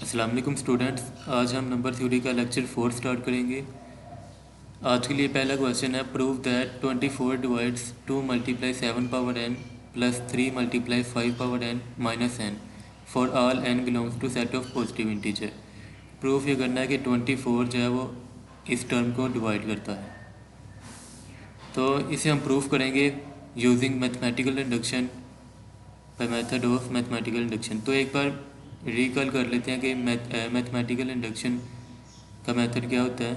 अस्सलाम वालेकुम स्टूडेंट्स, आज हम नंबर थ्योरी का लेक्चर 4 स्टार्ट करेंगे। आज के लिए पहला क्वेश्चन है, prove that 24 divides 2 multiply 7 power n plus 3 multiply 5 power n minus n for all n belongs to set of positive integer. Proof ये करना है कि 24 जो है वो इस टर्म को डिवाइड करता है। तो इसे हम प्रूफ करेंगे using mathematical induction bye method of mathematical induction. तो एक बार रिकॉल कर लेते हैं कि मैथमेटिकल इंडक्शन का मेथड क्या होता है।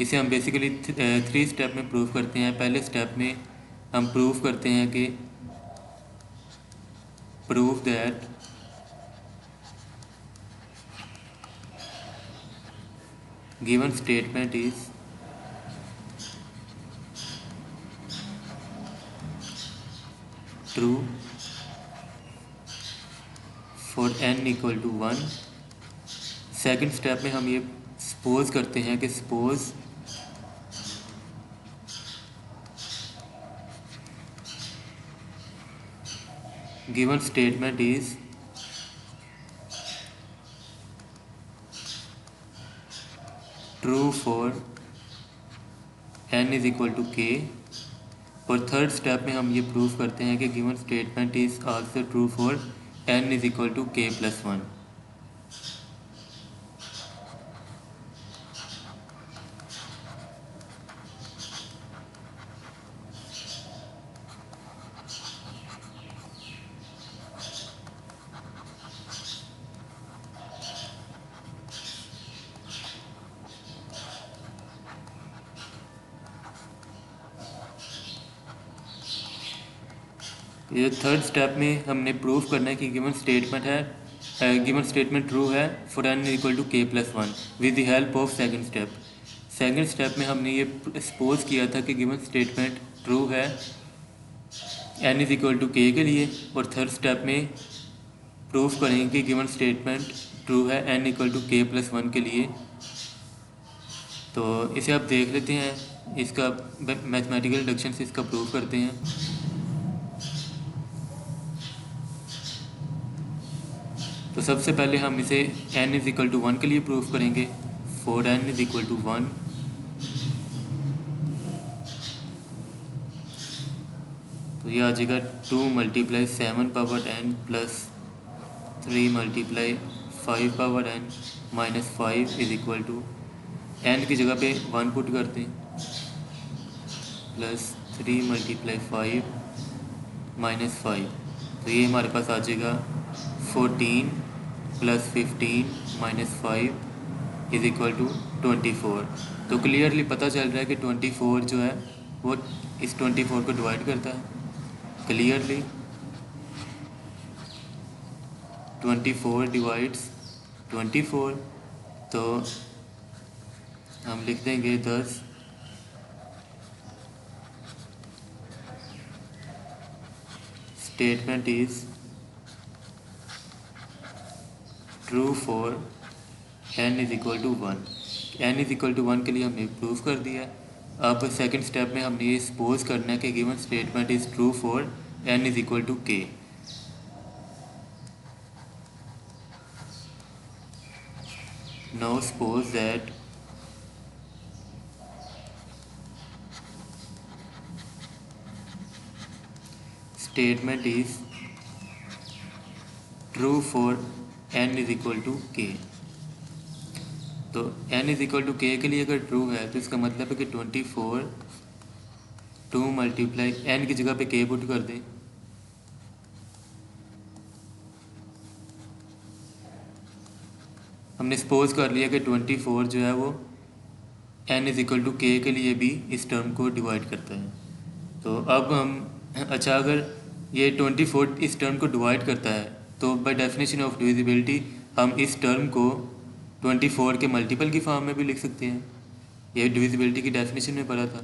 इसे हम बेसिकली 3 स्टेप में प्रूफ करते हैं। पहले स्टेप में हम प्रूफ करते हैं कि proof that given statement is true for n equal to 1। Second step में हम ये सपोज करते हैं कि suppose given statement is true for n is equal to k। और थर्ड स्टेप में हम ये प्रूफ करते हैं कि given statement is also true for n is equal to k plus 1। ये थर्ड स्टेप में हमने प्रूफ करना है कि गिवन स्टेटमेंट है, गिवन स्टेटमेंट ट्रू है for n equal to k plus 1 with the help of second step. Second step में हमने ये सपोज किया था कि गिवन स्टेटमेंट ट्रू है n is equal to k के लिए, और थर्ड स्टेप में प्रूफ करेंगे कि गिवन स्टेटमेंट ट्रू है n equal to k plus 1 के लिए। तो इसे आप देख लेते हैं, इसका मैथमेटिकल इंडक्शन से इसका प्रूफ करते हैं। तो सबसे पहले हम इसे n इज इक्वल टू 1 के लिए प्रूफ करेंगे। For n is equal to 1 तो ये आ जाएगा 2 multiply 7 power n plus 3 multiply 5 power n minus 5 is equal to n की जगह पे 1 पुट करते हैं, प्लस 3 मल्टीप्लाई 5 माइनस 5। तो ये हमारे पास आ जाएगा 14 plus 15 minus 5 is equal to 24। तो क्लियरली पता चल रहा है कि 24 जो है वो इस 24 को डिवाइड करता है। Clearly 24 divides 24। तो हम लिख देंगे 10 statement is true for n is equal to 1। n is equal to 1 के लिए हमने प्रूफ कर दिया। अब सेकंड स्टेप में हमने ये सपोज करना है कि given statement is true for n is equal to k। Now suppose that statement is true for n is equal to k। तो n is equal to k के लिए अगर ट्रू है तो इसका मतलब है कि 24 2 मल्टीप्लाई n की जगह पे k पुट कर दें, हमने सपोज कर लिया कि 24 जो है वो n is equal to k के लिए भी इस टर्म को डिवाइड करता है। तो अब हम अच्छा, अगर ये 24 इस टर्म को डिवाइड करता है तो बाय डेफिनेशन ऑफ डिविजिबिलिटी हम इस टर्म को 24 के मल्टीपल की फॉर्म में भी लिख सकते हैं। ये डिविजिबिलिटी की डेफिनेशन में पढ़ा था।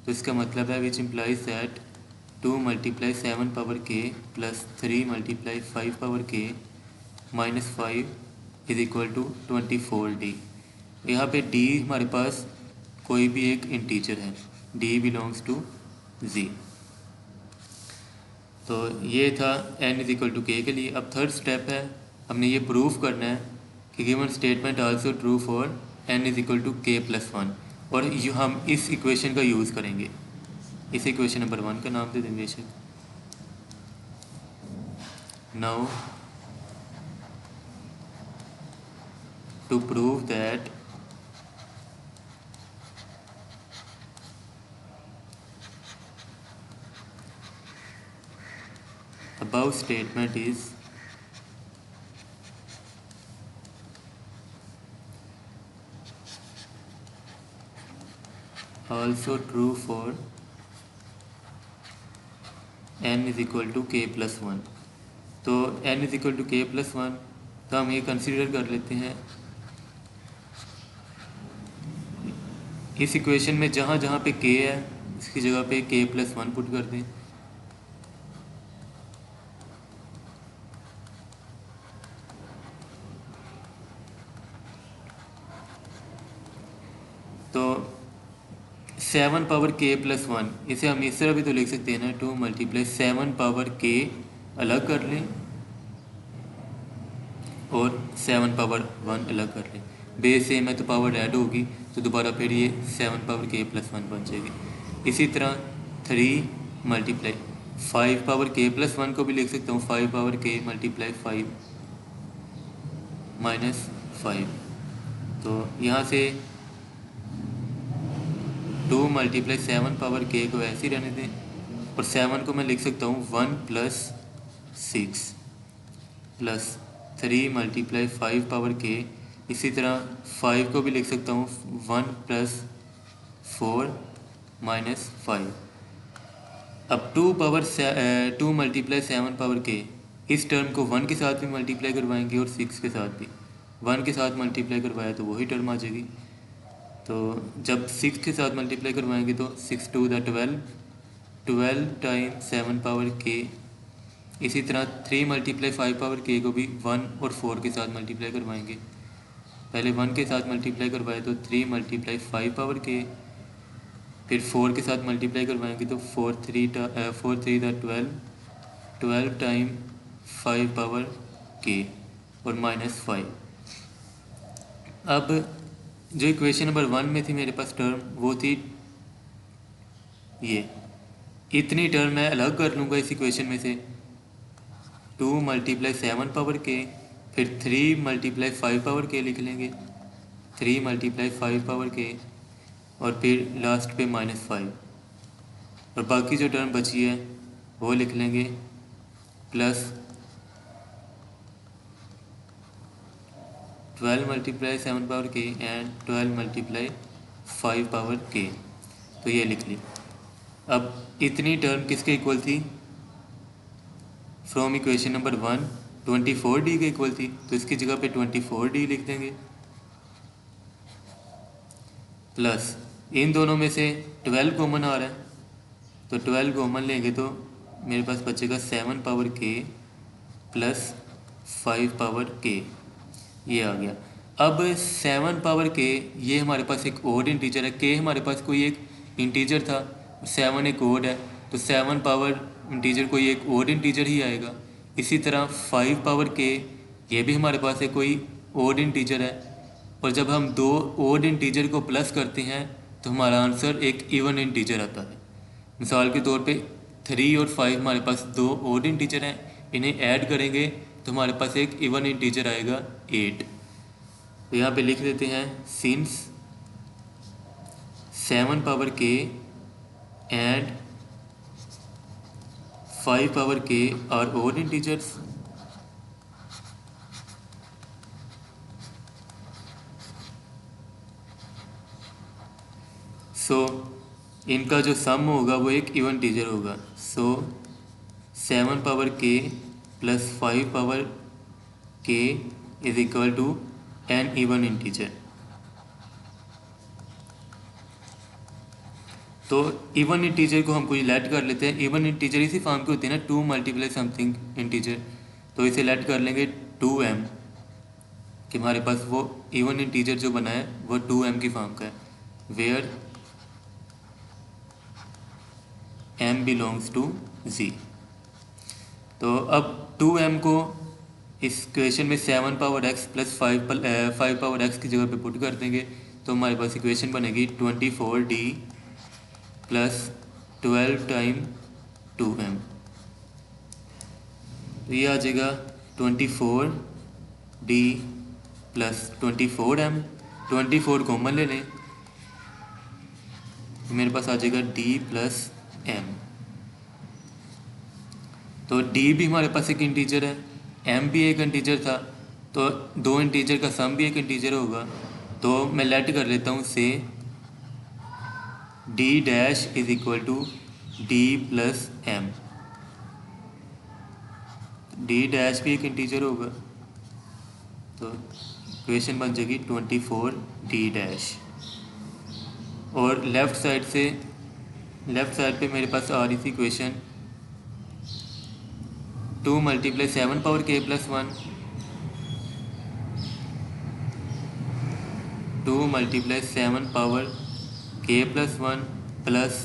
तो इसका मतलब है which implies that 2 multiply 7 power k plus 3 multiply 5 power k minus 5 is equal to 24d। यहाँ पे d हमारे पास कोई भी एक इंटीजर है, d बिलोंग्स टू z। तो ये था n is equal to k के लिए। अब थर्ड स्टेप है, हमने ये प्रूफ करना है कि given statement also true for n is equal to k plus one, और हम इस इक्वेशन का यूज़ करेंगे। इस इक्वेशन नंबर 1 का नाम दे देंगे बेशक। Now to prove that above statement is also true for n is equal to k plus one. तो n is equal to k plus one, तो हम ये कंसिडर कर लेते हैं इस इक्वेशन में जहाँ जहाँ पे k है इसकी जगह पे k प्लस वन पुट कर दें। तो 7 पावर k प्लस वन, इसे हम इस तरह भी तो लिख सकते हैं ना, 2 मल्टीप्लाई 7 पावर k अलग कर लें और 7 पावर 1 अलग कर लें। बेस सेम है तो पावर ऐड होगी, तो दोबारा फिर ये 7 पावर k प्लस वन बन जाएगी। इसी तरह 3 multiply 5 power k plus one को भी लिख सकता हूँ 5 पावर k मल्टीप्लाई 5 माइनस 5। तो यहाँ से 2 मल्टीप्लाई 7 पावर k को ऐसे ही रहने दें, और 7 को मैं लिख सकता हूँ 1 plus 6 plus 3 multiply 5 power k। इसी तरह 5 को भी लिख सकता हूँ 1 प्लस 4 माइनस 5। अब 2 मल्टीप्लाई 7 पावर k, इस टर्म को 1 के साथ भी मल्टीप्लाई करवाएंगे और 6 के साथ भी। 1 के साथ मल्टीप्लाई करवाया तो वही टर्म आ जाएगी। तो जब 6 के साथ मल्टीप्लाई करवाएंगे तो 6 2 द 12 टाइम 7 पावर k। इसी तरह 3 मल्टीप्लाई 5 पावर k को भी 1 और 4 के साथ मल्टीप्लाई करवाएंगे। पहले 1 के साथ मल्टीप्लाई करवाए तो 3 मल्टीप्लाई 5 पावर k, फिर 4 के साथ मल्टीप्लाई करवाएंगे तो 4 3 द 12 टाइम 5 पावर k और माइनस 5। अब जो इक्वेशन नंबर 1 में थी मेरे पास टर्म, वो थी ये, इतनी टर्म मैं अलग कर लूँगा इस इक्वेशन में से। 2 मल्टीप्लाई 7 पावर k, फिर 3 मल्टीप्लाई 5 पावर k लिख लेंगे, 3 मल्टीप्लाई 5 पावर k, और फिर लास्ट पे माइनस 5, और बाकी जो टर्म बची है वो लिख लेंगे plus 12 multiply 7 power k and 12 multiply 5 power k। तो ये लिख ली। अब इतनी टर्म किसके इक्वल थी? फ्रॉम इक्वेशन नंबर 1 24d के इक्वल थी, तो इसकी जगह पे 24d लिख देंगे, प्लस इन दोनों में से 12 कॉमन आ रहा है, तो 12 कॉमन लेंगे तो मेरे पास बचेगा 7 power k plus 5 power k। ये आ गया। अब 7 पावर k, ये हमारे पास एक ओड इंटीजर है। k हमारे पास कोई एक इंटीजर था, 7 एक ओड है, तो 7 पावर इंटीजर कोई एक ओड इंटीजर ही आएगा। इसी तरह 5 पावर k, ये भी हमारे पास है कोई ओड इंटीजर है, और जब हम दो ओड इंटीजर को प्लस करते हैं तो हमारा आंसर एक इवन इंटीजर आता है। मिसाल के तौर पे 3 और 5 हमारे पास दो ओड इंटीजर हैं, इन्हें ऐड करेंगे तो हमारे पास एक इवन इंटीजर आएगा 8। तो यहाँ पे लिख देते हैं since 7 power k and 5 power k are odd integers, so इनका जो सम होगा वो एक इवन इंटीजर होगा। So 7 power k plus 5 power k is equal to an even integer. तो इवन इंटीजर को हम कोई लेट कर लेते हैं। इवन इंटीजर इसी फॉर्म के होते हैं ना, 2 मल्टीप्लाई समथिंग इंटीजर, तो इसे लेट कर लेंगे 2m, कि हमारे पास वो इवन इंटीजर जो बना है वो 2m की फॉर्म का है, where m belongs to z। तो अब 2m को इस इक्वेशन में 7 power X plus 5 power X की जगह पे पुट कर देंगे तो हमारे पास इक्वेशन बनेगी 24D प्लस 12 टाइम 2m। तो ये आ जाएगा 24D प्लस 24m। 24 कॉमन ले लें तो मेरे पास आ जाएगा D प्लस m। तो D भी हमारे पास एक इंटीजर है, m भी एक इंटीजर था, तो दो इंटीजर का सम भी एक इंटीजर होगा। तो मैं लेट कर लेता हूँ से D dash is equal to D plus m। D dash भी एक इंटीजर होगा तो इक्वेशन बन जाएगी 24D डैश। और लेफ़्ट साइड पे मेरे पास आ रही थी equation 2 multiply 7 power k plus 1, 2 multiply 7 power k plus 1 plus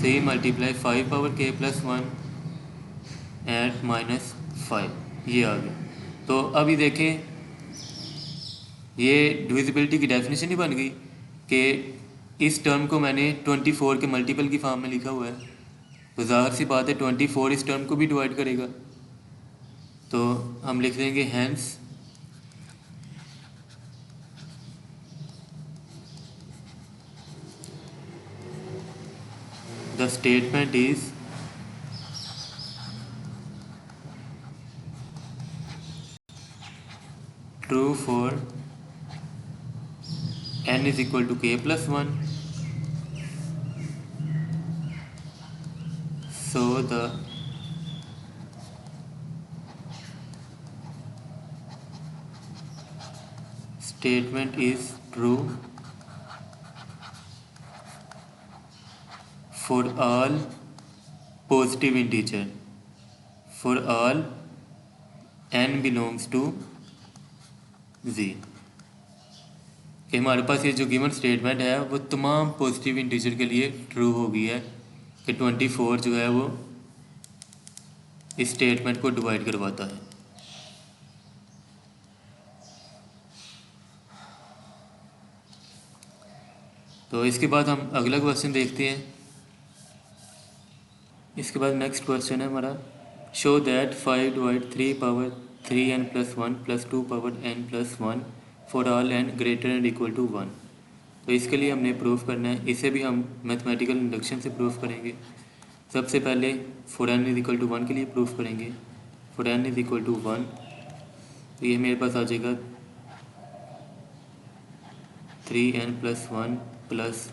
3 multiply 5 power k plus 1 at -5, ये आ गया। तो अभी देखें ये डिविजिबिलिटी की डेफिनेशन ही बन गई कि इस टर्म को मैंने 24 के मल्टीपल की फॉर्म में लिखा हुआ है, तो ज़ाहिर सी बात है 24 इस टर्म को भी डिवाइड करेगा। तो हम लिख देंगे hence the statement is true for n is equal to k plus 1, so the statement is true for all positive integer, for all n belongs to z। कि हमारे पास ये जो गिवन स्टेटमेंट है वो तमाम पॉजिटिव इंटीजर के लिए true हो गई है कि 24 जो है वो इस स्टेटमेंट को डिवाइड करवाता है। तो इसके बाद हम अगला क्वेश्चन देखते हैं। इसके बाद नेक्स्ट क्वेश्चन है हमारा show that 5 divide 3 power 3n plus 1 plus 2 power n plus 1 for all n greater and equal to 1। तो इसके लिए हमने प्रूफ करना है, इसे भी हम मैथमेटिकल इंडक्शन से प्रूफ करेंगे। सबसे पहले for n is equal to 1 के लिए प्रूफ करेंगे। For n is equal to 1 तो ये मेरे पास आ जाएगा 3n plus 1 plus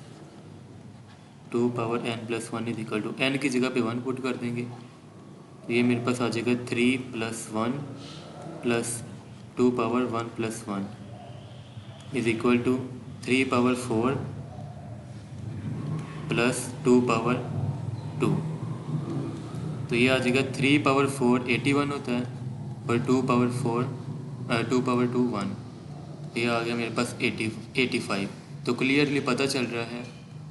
2 power n plus 1 is equal to n की जगह पे 1 पुट कर देंगे तो ये मेरे पास आ जाएगा 3 plus 1 plus 2 power 1 plus 1 is equal to 3 power 4 plus 2 power 2। तो ये आ जाएगा 3 पावर 4 81 होता है और 2 पावर 2 1, ये आ गया मेरे पास 85। तो क्लियरली पता चल रहा है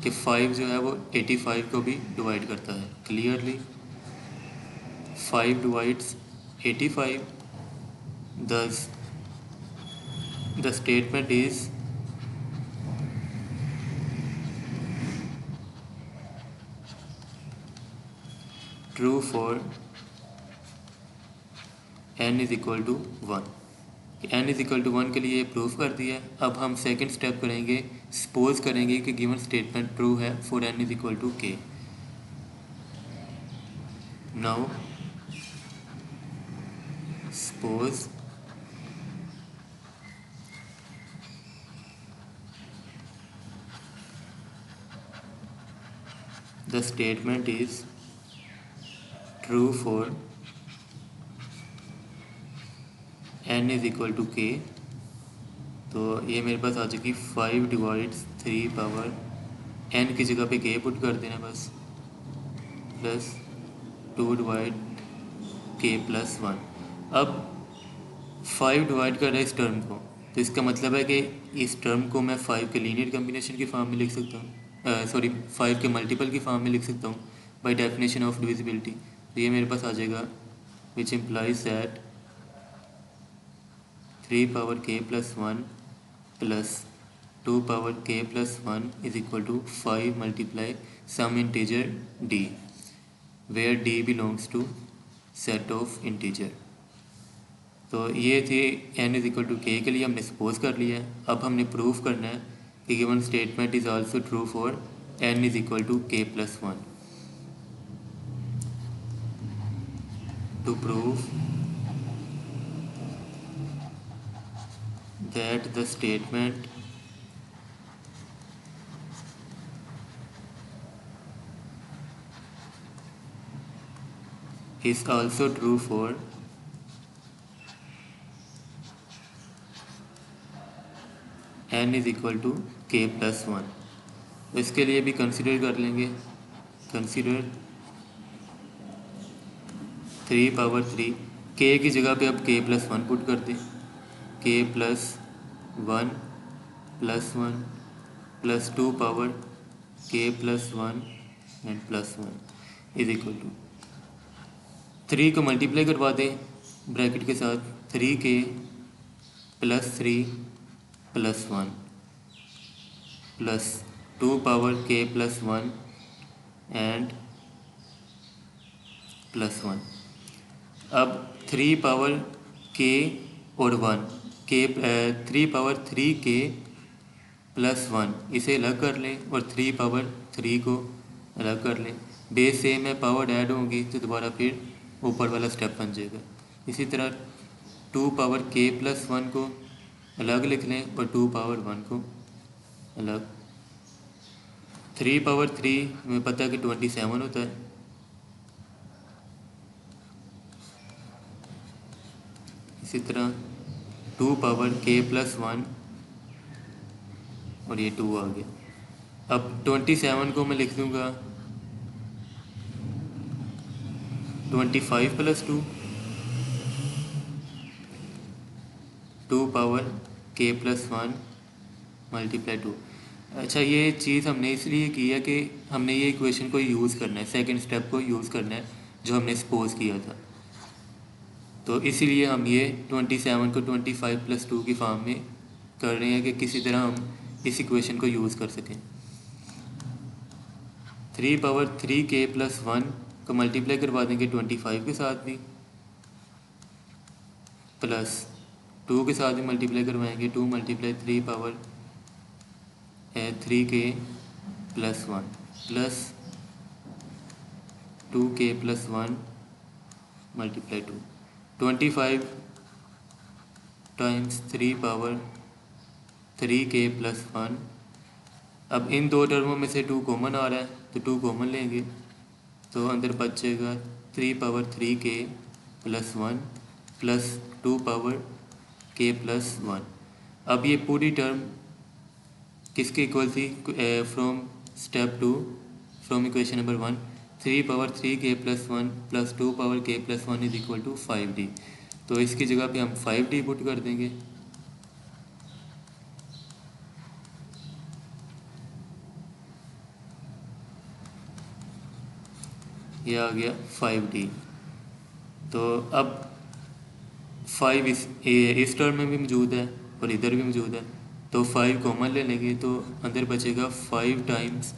कि 5 जो है वो 85 को भी डिवाइड करता है। Clearly 5 divides 85, thus the statement is true for n is equal to 1। n is equal to 1 के लिए प्रूफ कर दिया। अब हम सेकंड स्टेप करेंगे, सपोज करेंगे कि गिवन स्टेटमेंट ट्रू है for n is equal to k। Now suppose the statement is true for n is equal to k। तो ये मेरे पास आ जाएगी 5 डिवाइड्स 3 पावर n की जगह पे k पुट कर देना बस, प्लस 2 डिवाइड k प्लस 1। अब 5 डिवाइड कर रहा है इस टर्म को, तो इसका मतलब है कि इस टर्म को मैं 5 के लीनियर कम्बिनेशन की फॉर्म में लिख सकता हूँ, सॉरी 5 के मल्टीपल की फॉर्म में लिख सकता हूँ बाय डेफिनेशन ऑफ डिविजिबिलिटी। तो ये मेरे पास आ जाएगा which implies that 3 power k plus 1 plus 2 power k plus 1 is equal to 5 multiply some integer d where d belongs to set of integer. तो ये थी n is equal to k के लिए हमने सपोज कर लिया है। अब हमने प्रूफ करना है कि given statement is also true for n is equal to k plus 1। To prove that the statement is also true for n is equal to k plus 1। तो इसके लिए भी कंसिडर कर लेंगे, कंसिडर 3 पावर 3 k की जगह पे अब k प्लस 1 पुट कर दें। k plus 1 plus 1 plus 2 power k plus 1 and plus 1 is equal to 3 को मल्टीप्लाई करवा दें ब्रैकेट के साथ 3k plus 3 plus 1 plus 2 power k plus 1 and plus 1। अब 3 पावर k और 1 k 3 पावर 3k प्लस 1 इसे अलग कर लें और 3 पावर 3 को अलग कर लें। बेस सेम है, पावर ऐड होंगी तो दोबारा फिर ऊपर वाला स्टेप बन जाएगा। इसी तरह 2 पावर k प्लस 1 को अलग लिख लें और 2 पावर 1 को अलग। 3 पावर 3 हमें पता है कि 27 होता है। इसी तरह 2 पावर k प्लस 1 और ये 2 आ गया। अब 27 को मैं लिख दूंगा 25 plus 2 2 power k plus 1 multiply 2। अच्छा, ये चीज़ हमने इसलिए की है कि हमने ये इक्वेशन को यूज़ करना है, सेकंड स्टेप को यूज़ करना है जो हमने सपोज किया था। तो इसीलिए हम ये 27 को 25 प्लस 2 की फॉर्म में कर रहे हैं कि किसी तरह हम इस इक्वेशन को यूज़ कर सकें। 3 पावर 3k प्लस 1 को मल्टीप्लाई करवा देंगे 25 के साथ भी, प्लस 2 के साथ भी मल्टीप्लाई करवाएंगे 2 multiply 3 power 3k plus 1 plus 2k plus 1 multiply 2। 25 times 3 power 3k plus 1। अब इन दो टर्मों में से 2 कॉमन आ रहा है तो 2 कॉमन लेंगे तो अंदर बचेगा 3 power 3k plus 1 plus 2 power k plus 1। अब ये पूरी टर्म किसके इक्वल थी? From step 2 from equation number 1 3 power 3k plus 1 plus 2 power k plus 1 is equal to 5d। तो इसकी जगह पे हम 5d पुट कर देंगे। ये आ गया 5d। तो अब 5 इस टर्म में भी मौजूद है और इधर भी मौजूद है तो 5 कॉमन ले लेंगे तो अंदर बचेगा 5 times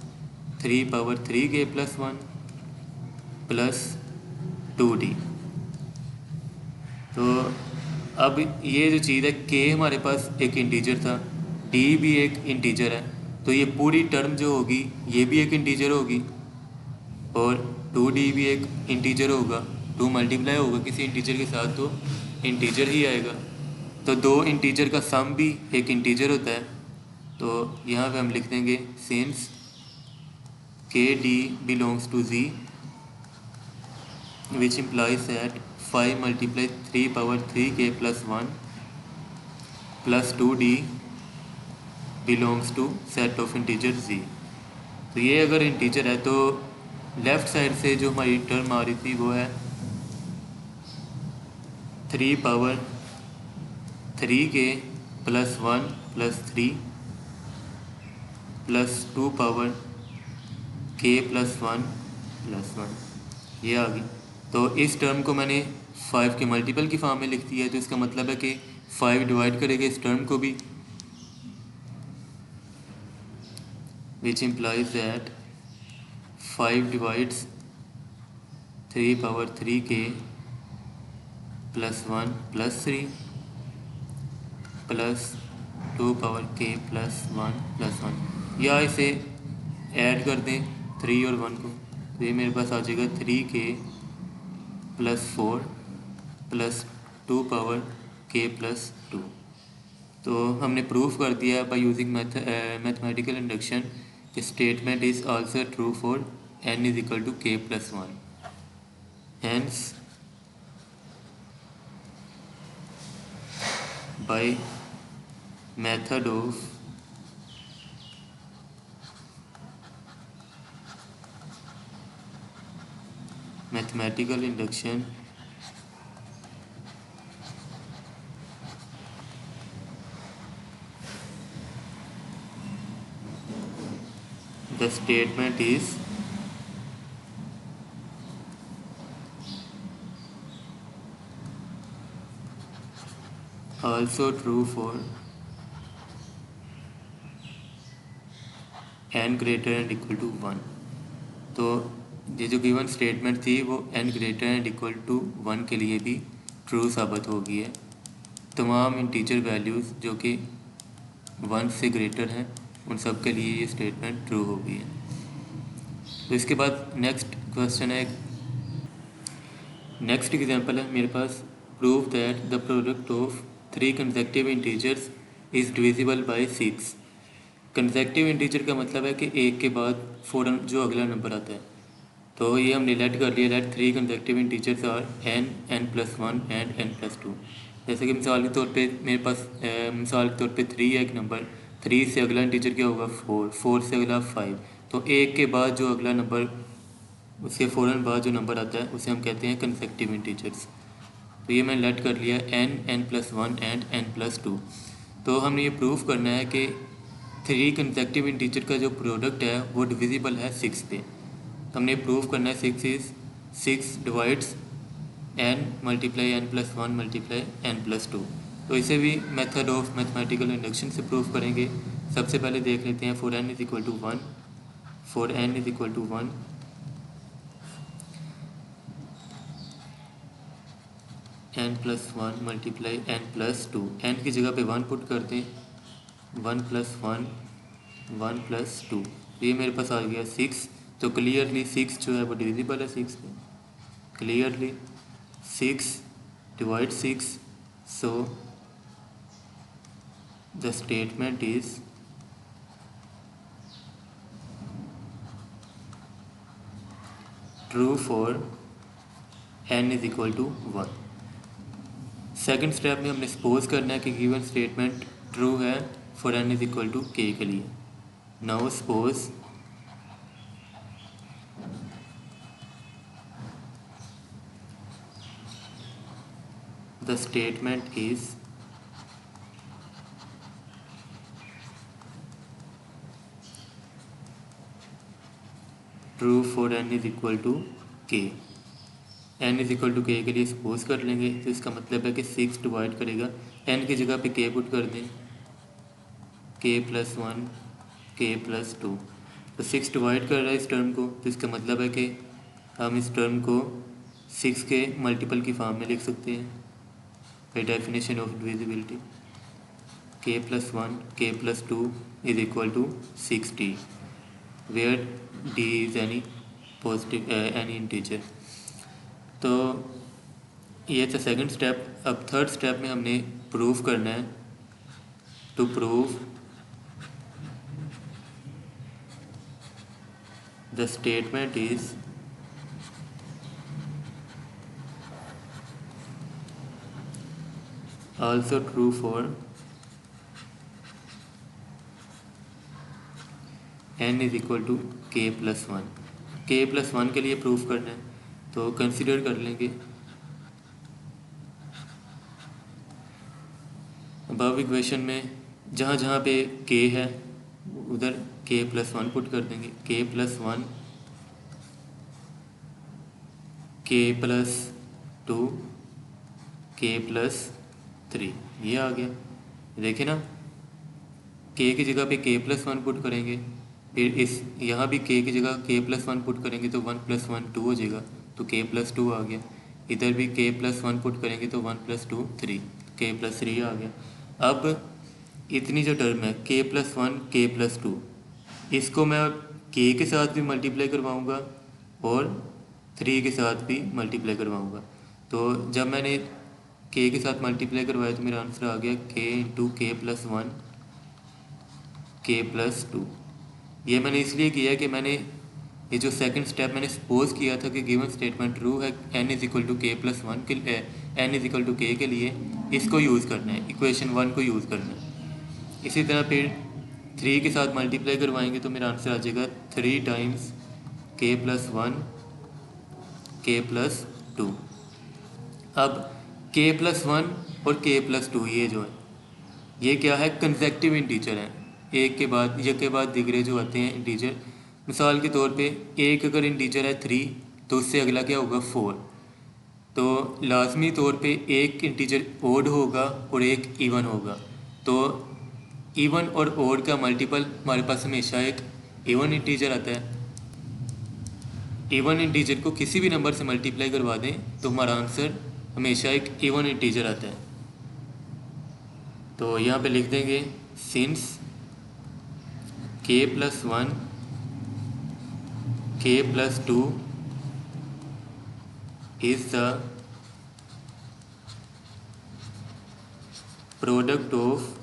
3 power 3k plus 1 plus 2d। तो अब ये जो चीज़ है k हमारे पास एक इंटीजर था, d भी एक इंटीजर है, तो ये पूरी टर्म जो होगी ये भी एक इंटीजर होगी और 2d भी एक इंटीजर होगा। 2 मल्टीप्लाई होगा किसी इंटीजर के साथ तो इंटीजर ही आएगा। तो दो इंटीजर का सम भी एक इंटीजर होता है। तो यहाँ पे हम लिख देंगे since K D belongs to G which implies that 5 multiply 3 power 3k plus 1 plus 2d belongs to set of integer G. तो ये अगर इंटीजर है तो लेफ़्ट साइड से जो हमारी टर्म आ रही थी वो है 3 power 3k plus 1 plus 3 plus 2 power k plus 1 plus 1 ये आ गई। तो इस टर्म को मैंने 5 के मल्टीपल की फॉर्म में लिख दिया है। तो इसका मतलब है कि 5 डिवाइड करेंगे इस टर्म को भी, विच implies that 5 divides 3 power 3k plus 1 plus 3 plus 2 power k plus 1 plus 1, या इसे ऐड कर दें 3 और 1 को, तो ये मेरे पास आ जाएगा 3k plus 4 plus 2 power k plus 2। तो हमने प्रूफ कर दिया by using mathematical induction, statement is also true for n is equal to k plus 1। Hence by method of mathematical induction the statement is also true for n greater and equal to 1। तो ये जो given statement थी वो n greater and equal to 1 के लिए भी true साबित होगी है। तमाम इंटीजर वैल्यूज़ जो कि 1 से ग्रेटर हैं उन सब के लिए ये स्टेटमेंट ट्रू होगी है। तो इसके बाद नेक्स्ट क्वेश्चन है, नेक्स्ट एग्जांपल है मेरे पास, prove that the product of 3 consecutive integers is divisible by 6। Consecutive integer का मतलब है कि एक के बाद फ़ौरन जो अगला नंबर आता है। तो ये हमने लेट कर लिया that 3 consecutive integers are n, n+1 and n+2। जैसे कि मिसाल के तौर पे मेरे पास मिसाल के तौर पे 3 है एक नंबर, 3 से अगला इंटीजर क्या होगा 4, 4 से अगला 5। तो एक के बाद जो अगला नंबर, उसके फ़ौरन बाद जो नंबर आता है उसे हम कहते हैं कंसेक्टिव इंटीजर्स। तो ये मैंने लेट कर लिया n, n+1 एंड n+2। तो हमने ये प्रूफ करना है कि 3 कंसेक्टिव इंटीजर का जो प्रोडक्ट है वो डिविजिबल है 6 पे। हमने प्रूफ करना है 6 divides n multiply n+1 multiply n+2। तो इसे भी मेथड ऑफ मैथमेटिकल इंडक्शन से प्रूफ करेंगे। सबसे पहले देख लेते हैं for n is equal to 1, for n is equal to 1 n+1 multiply n+2, n की जगह पे 1 पुट कर दें, 1+1 1+2, ये मेरे पास आ गया 6। तो क्लियरली 6 जो है वो डिविजिबल है 6 पे, clearly 6 divide 6, so the statement is true for n is equal to 1। Second step में हमने सपोज करना है कि गिवन स्टेटमेंट ट्रू है for n is equal to k के लिए। Now suppose the statement is true for n is equal to k। n is equal to k के लिए सपोज कर लेंगे, तो इसका मतलब है कि 6 डिवाइड करेगा, n की जगह पे k पुट कर दें, k+1 k+2। तो 6 डिवाइड कर रहा है इस टर्म को, तो इसका मतलब है कि हम इस टर्म को 6 के मल्टीपल की फॉर्म में लिख सकते हैं by definition of divisibility। k+1 k+2 is equal to 6t where d is any positive any integer। तो ये था सेकंड स्टेप। अब थर्ड स्टेप में हमने प्रूव करना है, to prove the statement is also true for n is equal to k+1। k+1 के लिए प्रूफ करना है, तो कंसीडर कर लेंगे अबव इक्वेशन में जहाँ जहाँ पे k है उधर k+1 पुट कर देंगे, k+1 k+2 k+3। ये आ गया, देखे ना, के की जगह पे के प्लस वन पुट करेंगे, फिर इस यहाँ भी के की जगह के प्लस वन पुट करेंगे तो वन प्लस वन टू हो जाएगा, तो के प्लस टू आ गया। इधर भी के प्लस वन पुट करेंगे तो वन प्लस टू थ्री, के प्लस थ्री आ गया। अब इतनी जो टर्म है के plus one K plus to, इसको मैं के के साथ भी मल्टीप्लाई करवाऊँगा और थ्री के साथ भी मल्टीप्लाई करवाऊँगा। तो जब मैंने के साथ मल्टीप्लाई करवाया तो मेरा आंसर आ गया के इंटू के plus one K plus to. ये मैंने इसलिए किया कि मैंने ये जो सेकंड स्टेप मैंने सपोज किया था कि गिवन स्टेटमेंट ट्रू है n इज इक्वल टू के प्लस वन के n इज इक्वल टू के के लिए, इसको यूज़ करना है, इक्वेशन वन को यूज़ करना है। इसी तरह फिर थ्री के साथ मल्टीप्लाई करवाएंगे तो मेरा आंसर आ जाएगा थ्री टाइम्स के plus one K plus to. अब के प्लस वन और के प्लस टू ये जो है ये क्या है, कंसेक्टिव इंटीजर है, एक के बाद दिगरे जो आते हैं इंटीजर। मिसाल के तौर पे एक अगर इंटीजर है थ्री तो उससे अगला क्या होगा फोर, तो लाजमी तौर पे एक इंटीजर ओड होगा और एक इवन होगा। तो इवन और ओड का मल्टीपल हमारे पास हमेशा एक इवन इंटीजर आता है। इवन इंटीजर को किसी भी नंबर से मल्टीप्लाई करवा दें तो हमारा आंसर हमेशा एक इवन इंटीजर आता है। तो यहाँ पे लिख देंगे since K plus one K plus two is the product of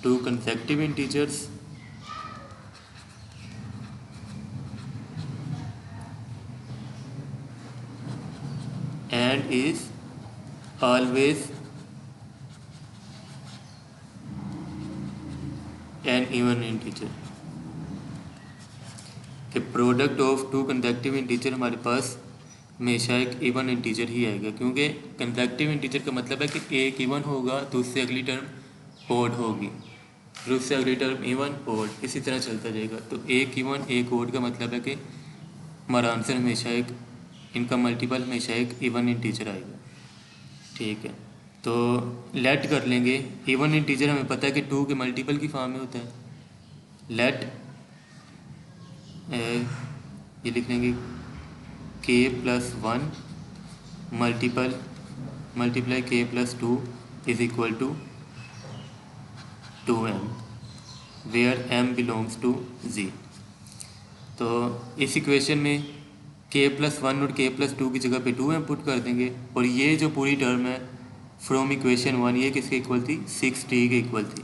two consecutive integers and is always an even integer। कि product of two consecutive integer हमारे पास हमेशा एक इवन इंटीजर ही आएगा, क्योंकि कंसेक्टिव इंटीजर का मतलब है कि एक इवन होगा तो उससे अगली टर्म ओड होगी, फिर उससे अगली टर्म इवन ओड, इसी तरह चलता जाएगा। तो एक इवन एक ओड का मतलब है कि हमारा आंसर हमेशा एक, इनका मल्टीपल हमेशा एक इवन इंटीजर आएगा। ठीक है, तो लेट कर लेंगे। इवन इंटीजर हमें पता है कि टू के मल्टीपल की फॉर्म में होता है। लेट ये लिख लेंगे K plus one multiply K plus two is equal to 2m where m belongs to z। तो इस इक्वेशन में k प्लस वन और k प्लस टू की जगह पे 2m पुट कर देंगे, और ये जो पूरी टर्म है फ्रॉम इक्वेशन वन ये किसके इक्वल थी, 6t के इक्वल थी,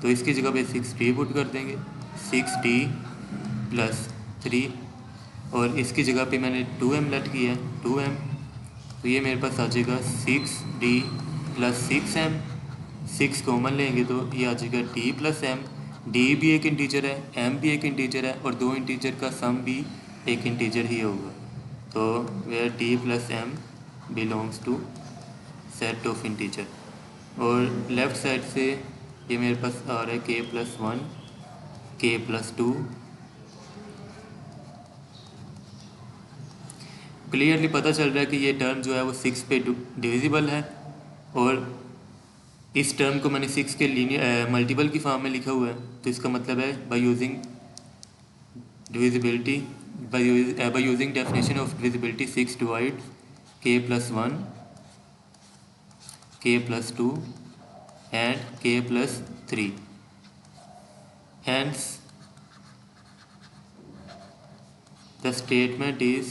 तो इसकी जगह पे 6t पुट कर देंगे, 6t प्लस 3, और इसकी जगह पे मैंने 2m लेट किया है 2m, तो ये मेरे पास आ जाएगा 6d प्लस 6m, 6 कॉमन लेंगे तो ये आ जाएगा d प्लस m। d भी एक इंटीजर है, m भी एक इंटीजर है, और दो इंटीजर का सम भी एक इंटीजर ही होगा। तो where d plus m belongs to set of integer. और लेफ़्ट साइड से ये मेरे पास आ रहा है k plus one K plus two. Clearly पता चल रहा है कि ये टर्म जो है वो 6 पे डिविजिबल है, और इस टर्म को मैंने 6 के लीनियर मल्टीपल की फॉर्म में लिखा हुआ है, तो इसका मतलब है by using divisibility by using definition of divisibility 6 divide k plus one k plus to and k plus three, hence the statement is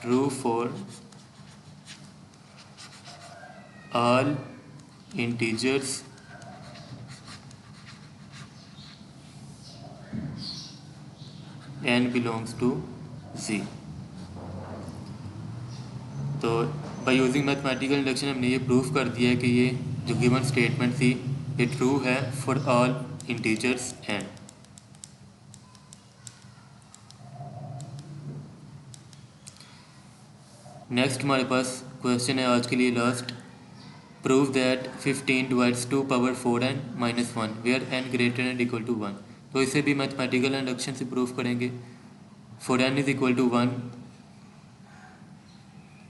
true for all integers n belongs to z। तो bye using mathematical induction हमने ये proof कर दिया है कि ये जो given statement थी ये ट्रू है for all integers n। Next हमारे पास क्वेश्चन है आज के लिए last, prove that 15 divides 2 power 4n minus one where n greater and equal to 1। तो इसे भी मैथमेटिकल इंडक्शन से प्रूफ करेंगे। For n is equal to 1,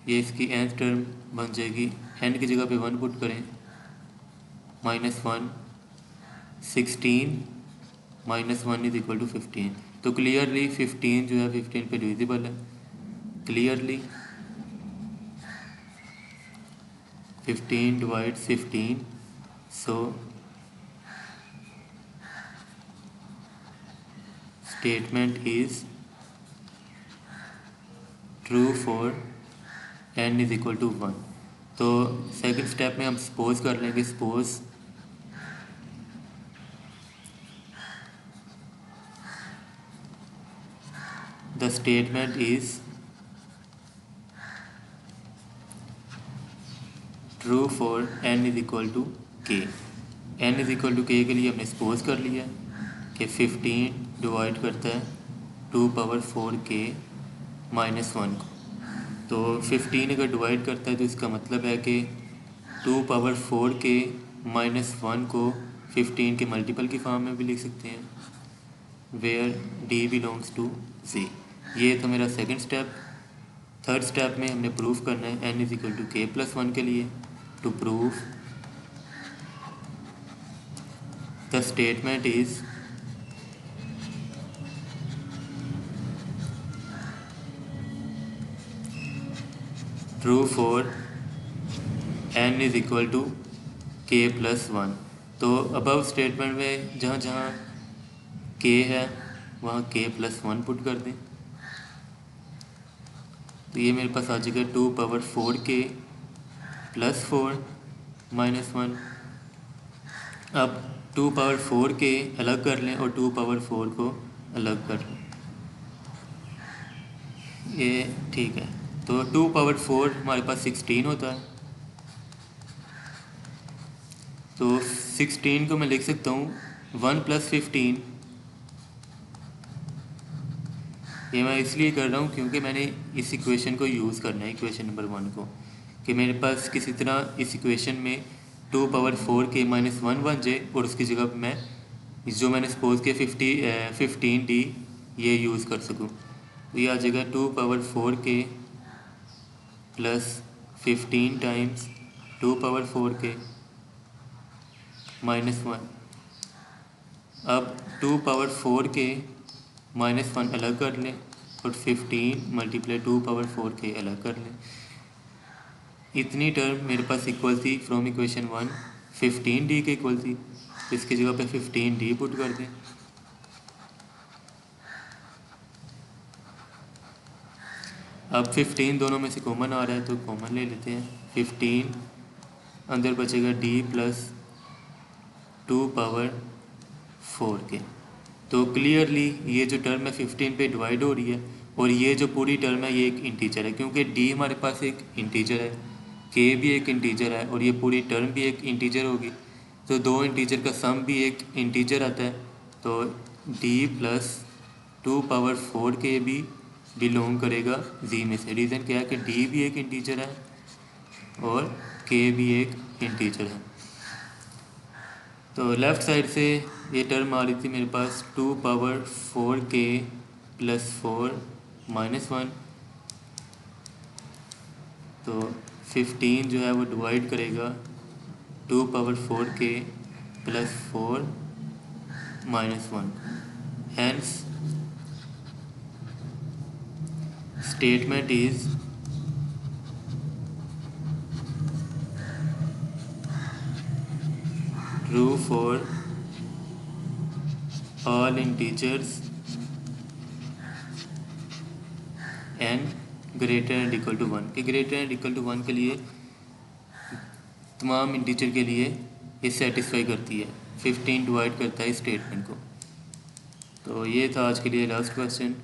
ये इसकी nth टर्म बन जाएगी। n की जगह पे 1 पुट करें, -1, 16 -1 इज इक्वल टू 15। तो क्लियरली 15 जो है 15 पे डिविजिबल है। Clearly 15 divides 15, so statement is true for n is equal to 1। तो सेकंड स्टेप में हम सपोज कर लेंगे, suppose the statement is true for n is equal to k। n is equal to k के लिए हमने suppose कर लिया कि 15 डिवाइड करता है 2 पावर 4k -1 को। तो 15 अगर डिवाइड करता है तो इसका मतलब है कि 2 पावर 4k -1 को 15 के मल्टीपल की फॉर्म में भी लिख सकते हैं, where d belongs to z। ये तो मेरा सेकंड स्टेप। थर्ड स्टेप में हमने प्रूफ करना है n is equal to k plus 1 के लिए। To prove the statement is true for n is equal to k plus 1। तो अबव स्टेटमेंट में जहाँ जहाँ k है वहाँ k प्लस 1 पुट कर दें। तो ये मेरे पास आ जाएगा 2 पावर 4k प्लस 4 -1। अब 2 पावर 4k अलग कर लें और 2 पावर 4 को अलग कर लें, ये ठीक है। तो 2 पावर 4 हमारे पास 16 होता है। तो 16 को मैं लिख सकता हूँ 1 + 15। ये मैं इसलिए कर रहा हूँ क्योंकि मैंने इस इक्वेशन को यूज़ करना है, इक्वेशन नंबर 1 को, कि मेरे पास किसी तरह इस इक्वेशन में 2 पावर 4k -1 बन जाए और उसकी जगह पर मैं जो मैंने सपोज किया 15d ये यूज़ कर सकूँ। तो ये आ जाएगा 2 power 4k plus 15 times 2 power 4k -1। अब 2 पावर 4k -1 अलग कर लें और 15 × 2 पावर 4k अलग कर लें। इतनी टर्म मेरे पास इक्वल थी फ्रॉम इक्वेशन 1 15d के इक्वल थी। तो इसकी जगह पे 15d पुट कर दें। अब 15 दोनों में से कॉमन आ रहा है तो कॉमन ले लेते हैं। 15 अंदर बचेगा d प्लस 2 पावर 4k। तो क्लियरली ये जो टर्म है 15 पे डिवाइड हो रही है और ये जो पूरी टर्म है ये एक इंटीजर है, क्योंकि d हमारे पास एक इंटीजर है, k भी एक इंटीजर है और ये पूरी टर्म भी एक इंटीजर होगी। तो दो इंटीजर का सम भी एक इंटीजर आता है। तो d प्लस 2 पावर 4k भी बिलोंग करेगा z में से। रीज़न क्या है कि d भी एक इंटीजर है और k भी एक इंटीजर है। तो लेफ़्ट साइड से ये टर्म आ रही थी मेरे पास 2 पावर 4k प्लस 4 -1। तो 15 जो है वो डिवाइड करेगा 2 power 4k plus 4 -1। Hence statement is true for all integers n greater and equal to 1 के greater and equal to 1 के लिए तमाम इंटीजर के लिए ये सेटिस्फाई करती है। 15 डिवाइड करता है इस स्टेटमेंट को। तो ये था आज के लिए लास्ट क्वेश्चन।